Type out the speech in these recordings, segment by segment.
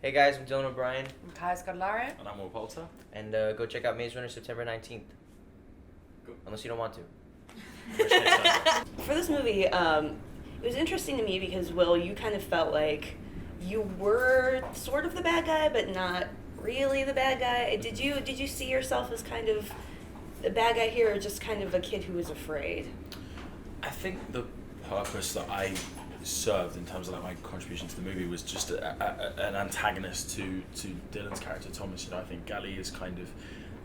Hey guys, I'm Dylan O'Brien. I'm Kai Scodelario. And I'm Poulter. And go check out Maze Runner September 19th. Cool. Unless you don't want to. For this movie, it was interesting to me because, Will, you kind of felt like you were sort of the bad guy, but not really the bad guy. Did you see yourself as kind of the bad guy here, or just kind of a kid who was afraid? I think the purpose that I served in terms of like my contribution to the movie was just an antagonist to Dylan's character Thomas. I think Gally is kind of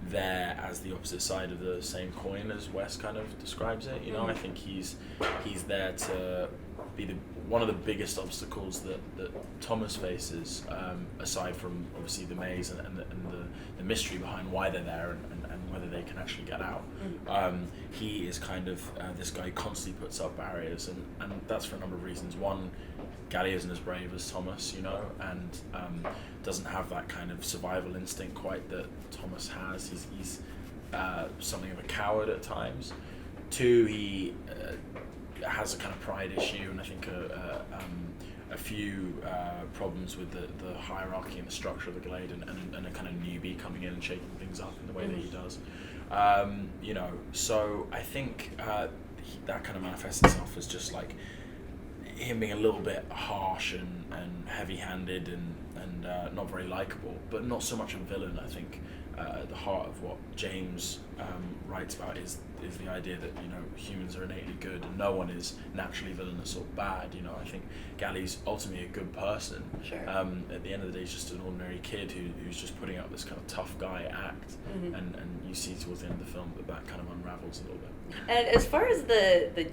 there as the opposite side of the same coin as Wes kind of describes it. I think he's there to be one of the biggest obstacles that Thomas faces, aside from obviously the maze and the mystery behind why they're there and whether they can actually get out. He is kind of this guy who constantly puts up barriers, and that's for a number of reasons. One, Gally isn't as brave as Thomas, and doesn't have that kind of survival instinct quite that Thomas has. He's something of a coward at times. Two, he has a kind of pride issue, and I think a few problems with the hierarchy and the structure of the Glade, and a kind of newbie coming in and shaking things up in the way that he does. So I think that kind of manifests itself as just like him being a little bit harsh and heavy-handed and not very likable, but not so much a villain. I think at the heart of what James writes about is the idea that humans are innately good and no one is naturally villainous or bad. I think Gally's ultimately a good person. Sure. At the end of the day, he's just an ordinary kid who's just putting up this kind of tough guy act, and you see towards the end of the film that kind of unravels a little bit. And as far as the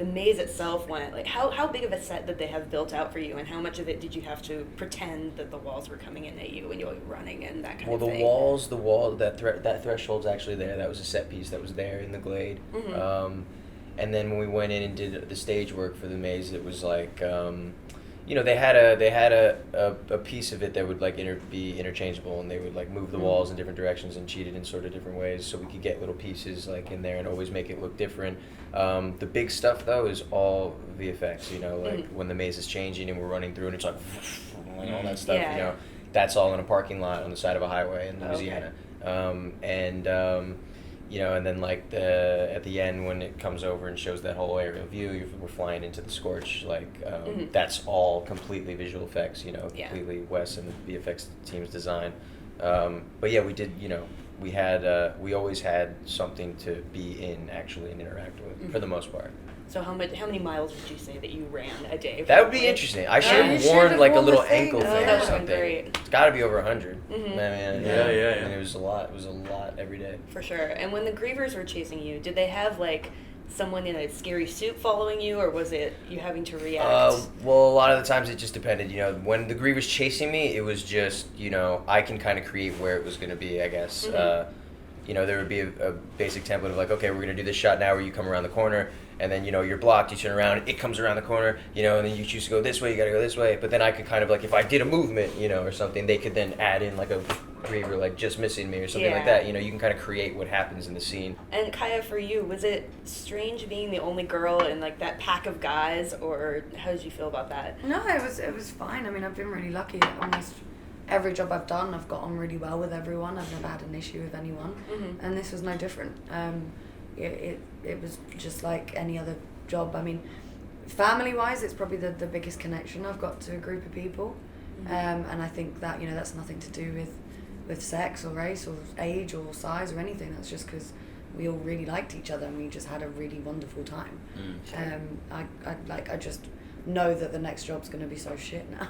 maze itself went, like how big of a set did they have built out for you, and how much of it did you have to pretend that the walls were coming in at you when you were running and that kind of thing? Well, that threshold's actually there. That was a set piece that was there in the Glade. And then when we went in and did the stage work for the maze, it was like they had a piece of it that would like be interchangeable, and they would like move the walls in different directions and cheat it in sort of different ways, so we could get little pieces like in there and always make it look different. The big stuff though is all VFX. When the maze is changing and we're running through and it's like all that stuff. Yeah. That's all in a parking lot on the side of a highway in Louisiana. And then like at the end when it comes over and shows that whole aerial view, we're flying into the scorch. That's all completely visual effects. Completely Wes and the VFX team's design. But yeah, we did. We always had something to be in actually and interact with for the most part. So how many miles would you say that you ran a day? That would be interesting. I should have worn like a little ankle thing that or something. great. It's got to be over 100. Yeah. And it was a lot. It was a lot every day. For sure. And when the grievers were chasing you, did they have like someone in a scary suit following you, or was it you having to react? Well, a lot of the times it just depended. When the grievers chasing me, it was just I can kind of create where it was going to be, I guess. There would be a basic template of like, okay, we're going to do this shot now where you come around the corner, and then, you're blocked, you turn around, it comes around the corner, and then you choose to go this way, you got to go this way. But then I could kind of like, if I did a movement, or something, they could then add in like a griever like just missing me or something like that. You can kind of create what happens in the scene. And Kaya, for you, was it strange being the only girl in like that pack of guys, or how did you feel about that? No, it was fine. I mean, I've been really lucky. Almost every job I've done, I've got on really well with everyone. I've never had an issue with anyone, and this was no different. It was just like any other job. I mean, family-wise, it's probably the biggest connection I've got to a group of people, and I think that that's nothing to do with sex or race or age or size or anything. That's just because we all really liked each other and we just had a really wonderful time. I just know that the next job's going to be so shit now.